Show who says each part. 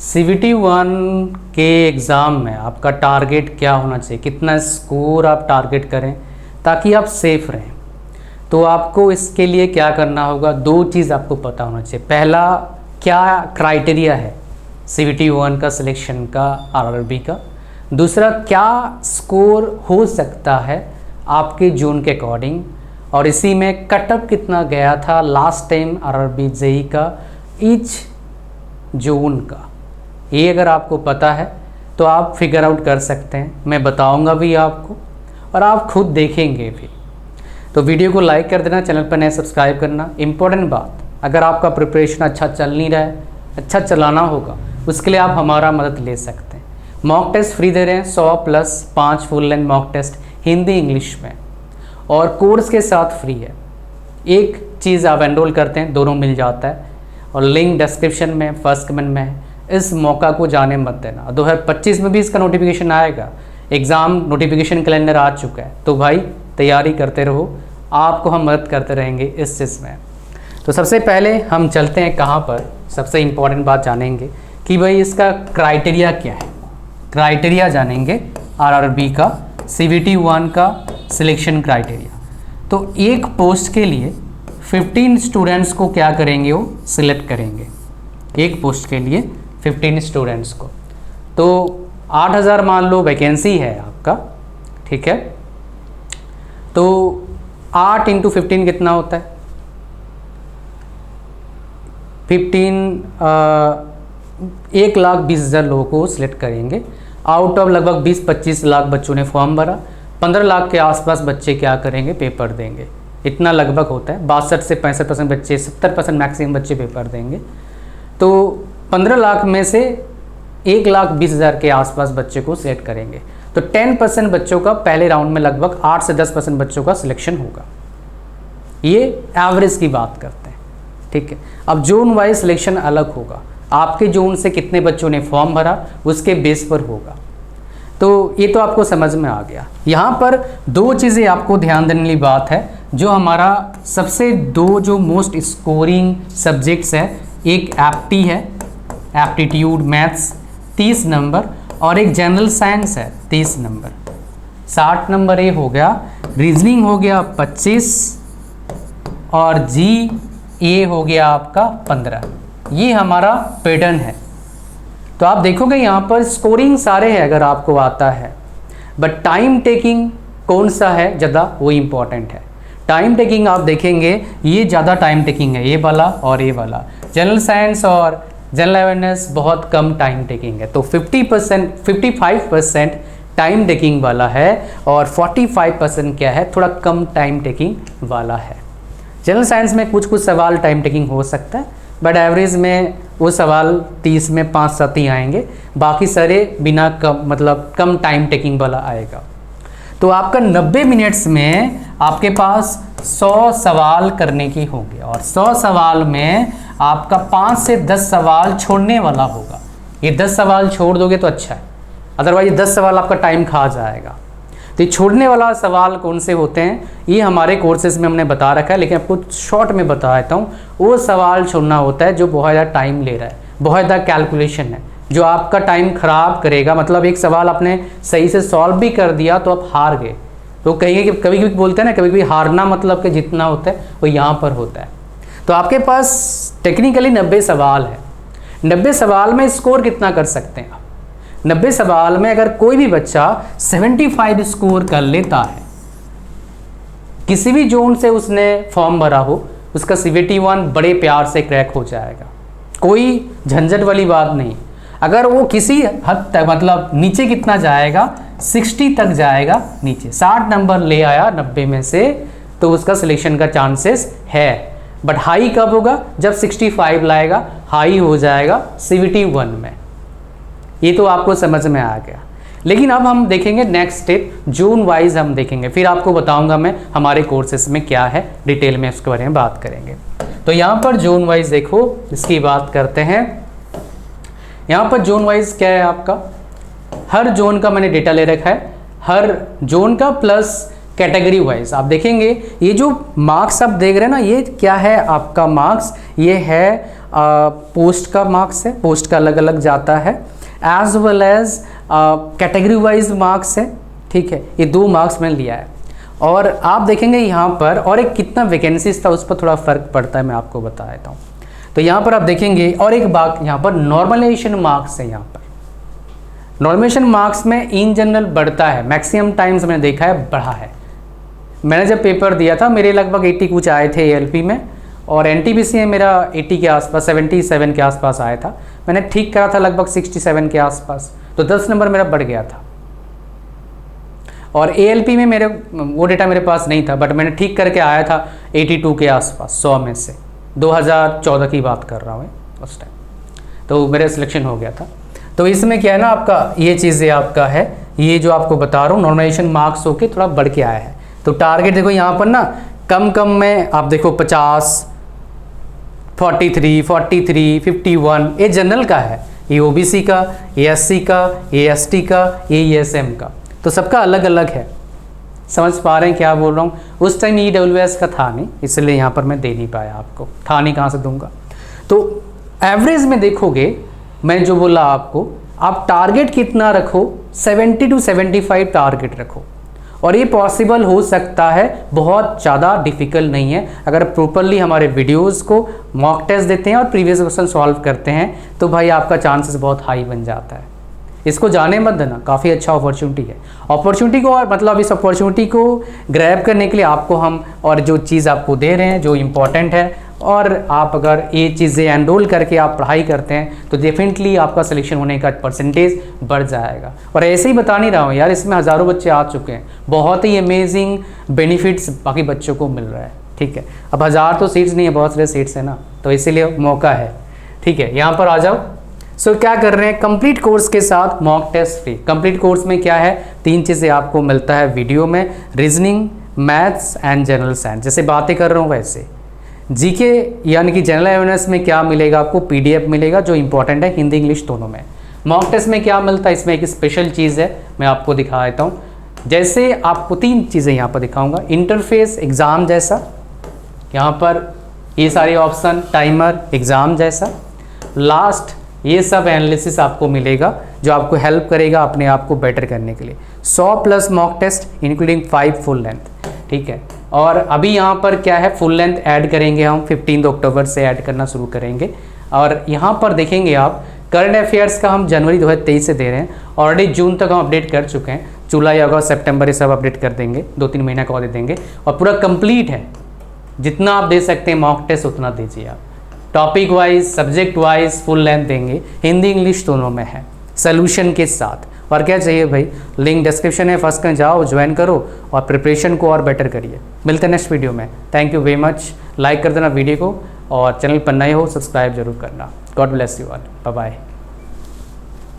Speaker 1: CVT 1 के exam में आपका टारगेट क्या होना चाहिए, कितना स्कोर आप टारगेट करें ताकि आप सेफ रहें। तो आपको इसके लिए क्या करना होगा, दो चीज़ आपको पता होना चाहिए। पहला, क्या क्राइटेरिया है CVT 1 का सिलेक्शन का, RRB का। दूसरा, क्या स्कोर हो सकता है आपके जोन के अकॉर्डिंग, और इसी में कटअप कितना गया था लास्ट टाइम RRB JEE का ईच जोन का। ये अगर आपको पता है तो आप फिगर आउट कर सकते हैं, मैं बताऊंगा भी आपको और आप खुद देखेंगे भी। तो वीडियो को लाइक कर देना, चैनल पर नए सब्सक्राइब करना। इम्पोर्टेंट बात, अगर आपका प्रिपरेशन अच्छा चल नहीं रहा है, अच्छा चलाना होगा, उसके लिए आप हमारा मदद ले सकते हैं। मॉक टेस्ट फ्री दे रहे हैं, 100 plus 5 full length mock test Hindi English में, और कोर्स के साथ फ्री है। एक चीज़ आप एनरोल करते हैं, दोनों मिल जाता है, और लिंक डिस्क्रिप्शन में फर्स्ट कमेंट में है। इस मौका को जाने मत देना। 2025 में भी इसका नोटिफिकेशन आएगा, एग्ज़ाम नोटिफिकेशन कैलेंडर आ चुका है, तो भाई तैयारी करते रहो, आपको हम मदद करते रहेंगे इस चीज़ में। तो सबसे पहले हम चलते हैं कहाँ पर, सबसे इम्पॉर्टेंट बात जानेंगे कि भाई इसका क्राइटेरिया क्या है। क्राइटेरिया जानेंगे RRB का, CVT 1 का सिलेक्शन क्राइटेरिया। तो एक पोस्ट के लिए 15 स्टूडेंट्स को क्या करेंगे, वो सिलेक्ट करेंगे। एक पोस्ट के लिए 15 स्टूडेंट्स को, तो 8000 मान लो वैकेंसी है आपका, ठीक है। तो 8 × 15 कितना होता है, 1,20,000 लोगों को सिलेक्ट करेंगे। आउट ऑफ लगभग 20-25 लाख बच्चों ने फॉर्म भरा, 15 लाख के आसपास बच्चे क्या करेंगे, पेपर देंगे। इतना लगभग होता है, 62 से 65% बच्चे, 70% मैक्सिमम बच्चे पेपर देंगे। तो 15 लाख में से 1,20,000 के आसपास बच्चे को सिलेक्ट करेंगे। तो 10% बच्चों का पहले राउंड में, लगभग 8 से 10% बच्चों का सिलेक्शन होगा। ये एवरेज की बात करते हैं, ठीक है। अब जोन वाइज सिलेक्शन अलग होगा, आपके जोन से कितने बच्चों ने फॉर्म भरा उसके बेस पर होगा। तो ये तो आपको समझ में आ गया। यहाँ पर दो चीज़ें आपको ध्यान देने वाली बात है, जो हमारा सबसे दो जो मोस्ट स्कोरिंग सब्जेक्ट्स है, एक एप्टी है, एप्टीट्यूड मैथ्स 30 नंबर, और एक जनरल साइंस है 30 नंबर, 60 नंबर ये हो गया। रीजनिंग हो गया 25, और GA हो गया आपका 15। ये हमारा पैटर्न है। तो आप देखोगे यहाँ पर स्कोरिंग सारे हैं अगर आपको आता है, बट टाइम टेकिंग कौन सा है ज़्यादा, वो इम्पॉर्टेंट है। टाइम टेकिंग आप देखेंगे, ये ज़्यादा टाइम टेकिंग है, ये वाला और ये वाला। जनरल साइंस और जनरल अवेयरनेस बहुत कम टाइम टेकिंग है। तो 55% टाइम टेकिंग वाला है, और 45% क्या है, थोड़ा कम टाइम टेकिंग वाला है। जनरल साइंस में कुछ कुछ सवाल टाइम टेकिंग हो सकता है, बट एवरेज में वो सवाल 30 में 5-7 ही आएंगे, बाकी सारे बिना कम टाइम टेकिंग वाला आएगा। तो आपका 90 मिनट्स में आपके पास 100 सवाल करने की होंगे, और 100 सवाल में आपका 5 से 10 सवाल छोड़ने वाला होगा। ये 10 सवाल छोड़ दोगे तो अच्छा है, अदरवाइज 10 सवाल आपका टाइम खा जाएगा। तो ये छोड़ने वाला सवाल कौन से होते हैं, ये हमारे कोर्सेज में हमने बता रखा है, लेकिन आपको शॉर्ट में बता देता हूँ। वो सवाल छोड़ना होता है जो बहुत ज़्यादा टाइम ले रहा है, बहुत ज़्यादा कैलकुलेशन है, जो आपका टाइम ख़राब करेगा। मतलब एक सवाल आपने सही से सॉल्व भी कर दिया तो आप हार गए। तो कहीं कि कभी कभी बोलते हैं ना, कभी कभी हारना मतलब कि जितना होता है वो यहाँ पर होता है। तो आपके पास टेक्निकली 90 सवाल है। 90 सवाल में स्कोर कितना कर सकते हैं आप? 90 सवाल में अगर कोई भी बच्चा 75 स्कोर कर लेता है, किसी भी जोन से उसने फॉर्म भरा हो, उसका CVT 1 बड़े प्यार से क्रैक हो जाएगा। कोई झंझट वाली बात नहीं। अगर वो किसी हद तक, मतलब नीचे कितना जाएगा, 60 तक जाएगा नीचे, 60 नंबर ले आया 90 में से, तो उसका सिलेक्शन का चांसेस है। बट हाई कब होगा, जब 65 लाएगा, हाई हो जाएगा CVT 1 में। ये तो आपको समझ में आ गया। लेकिन अब हम देखेंगे नेक्स्ट स्टेप, जोन वाइज हम देखेंगे, फिर आपको बताऊंगा मैं हमारे कोर्सेस में क्या है, डिटेल में उसके बारे में बात करेंगे। तो यहाँ पर जोन वाइज देखो, इसकी बात करते हैं। यहाँ पर जोन वाइज क्या है आपका, हर जोन का मैंने डेटा ले रखा है, हर जोन का प्लस कैटेगरी वाइज आप देखेंगे। ये जो मार्क्स आप देख रहे हैं ना, ये क्या है आपका मार्क्स, ये है पोस्ट का मार्क्स है, पोस्ट का अलग अलग जाता है, as well as category wise marks है, ठीक है। ये 2 मार्क्स मैंने लिया है। और आप देखेंगे यहाँ पर और एक कितना वैकेंसीज था उस पर थोड़ा फ़र्क पड़ता है, मैं आपको बता देता हूँ। तो यहाँ पर आप देखेंगे और एक बात यहाँ पर नॉर्मलाइजेशन मार्क्स है। यहाँ पर नॉर्मलाइजेशन मार्क्स में इन जनरल बढ़ता है, मैक्सिमम टाइम्स मैंने देखा है बढ़ा है। मैंने जब पेपर दिया था मेरे लगभग 80 कुछ आए थे ALP में, और NTPC में मेरा 80 के आसपास 77 के आसपास आया था। मैंने ठीक करा था लगभग 67 के आसपास, तो 10 नंबर मेरा बढ़ गया था। और ALP में मेरे वो डेटा मेरे पास नहीं था, बट मैंने ठीक करके आया था 82 के आसपास 100 में से। 2014 की बात कर रहा हूँ उस टाइम, तो मेरा सिलेक्शन हो गया था। तो इसमें क्या है ना, आपका ये चीज़ें आपका है, ये जो आपको बता रहा हूँ नॉर्मलाइजेशन मार्क्स होके थोड़ा बढ़ के आया है। तो टारगेट देखो यहाँ पर ना कम में आप देखो 50, 43, 43, 51, ये जनरल का है, ये OBC का, ये SC का, ये ST का, ये ESM का, तो सबका अलग अलग है। समझ पा रहे हैं क्या बोल रहा हूँ। उस टाइम EWS का था नहीं, इसलिए यहाँ पर मैं दे नहीं पाया आपको, था नहीं, कहाँ से दूंगा। तो एवरेज में देखोगे, मैं जो बोला आपको, आप टारगेट कितना रखो, 70 to 75 टारगेट रखो। और ये पॉसिबल हो सकता है, बहुत ज़्यादा डिफ़िकल्ट नहीं है। अगर प्रॉपरली हमारे वीडियोस को मॉक टेस्ट देते हैं और प्रीवियस क्वेश्चन सॉल्व करते हैं तो भाई आपका चांसेस बहुत हाई बन जाता है। इसको जाने मत देना, काफ़ी अच्छा अपॉर्चुनिटी है। अपॉर्चुनिटी को और मतलब इस अपॉर्चुनिटी को ग्रैब करने के लिए आपको हम और जो चीज़ आपको दे रहे हैं जो इम्पोर्टेंट है, और आप अगर ये चीज़ें एनरोल करके आप पढ़ाई करते हैं तो डेफिनेटली आपका सिलेक्शन होने का परसेंटेज बढ़ जाएगा। और ऐसे ही बता नहीं रहा हूँ यार, इसमें हज़ारों बच्चे आ चुके हैं, बहुत ही अमेजिंग बेनिफिट्स बाकी बच्चों को मिल रहा है, ठीक है। अब 1000 तो सीट्स नहीं है, बहुत सारे सीट्स हैं ना, तो इसीलिए मौका है, ठीक है। यहाँ पर आ जाओ। सो क्या कर रहे हैं, कंप्लीट कोर्स के साथ mock test free. Complete course में क्या है, 3 चीज़ें आपको मिलता है वीडियो में, reasoning, maths and general science. जैसे बातें कर रहा हूँ वैसे जीके यानी कि जनरल अवेयरनेस में क्या मिलेगा आपको, PDF मिलेगा जो इंपॉर्टेंट है, हिंदी इंग्लिश दोनों में। मॉक टेस्ट में क्या मिलता है, इसमें एक स्पेशल चीज़ है, मैं आपको दिखा देता हूँ। जैसे आपको 3 चीज़ें यहाँ पर दिखाऊंगा, इंटरफेस एग्ज़ाम जैसा, यहाँ पर ये सारे ऑप्शन, टाइमर एग्ज़ाम जैसा, लास्ट ये सब एनालिसिस आपको मिलेगा जो आपको हेल्प करेगा अपने आप को बेटर करने के लिए। 100+ mock test including 5 full length, ठीक है। और अभी यहाँ पर क्या है, फुल लेंथ ऐड करेंगे हम, 15 अक्टूबर से ऐड करना शुरू करेंगे। और यहाँ पर देखेंगे आप करंट अफेयर्स का हम जनवरी 2023 से दे रहे हैं, ऑलरेडी जून तक हम अपडेट कर चुके हैं, जुलाई अगस्त सितंबर ये सब अपडेट कर देंगे, 2-3 महीना का और दे देंगे। और पूरा कंप्लीट है, जितना आप दे सकते हैं मॉक टेस्ट उतना दीजिए आप। Topic wise, subject wise full length देंगे, हिंदी इंग्लिश दोनों में है, सोल्यूशन के साथ। और क्या चाहिए भाई, लिंक डिस्क्रिप्शन है, फर्स्ट कहीं जाओ, ज्वाइन करो और प्रिपरेशन को और बेटर करिए। मिलते हैं नेक्स्ट वीडियो में। Thank you very much. Like कर देना वीडियो को, और चैनल पर नए हो सब्सक्राइब जरूर करना। God bless you all, bye bye.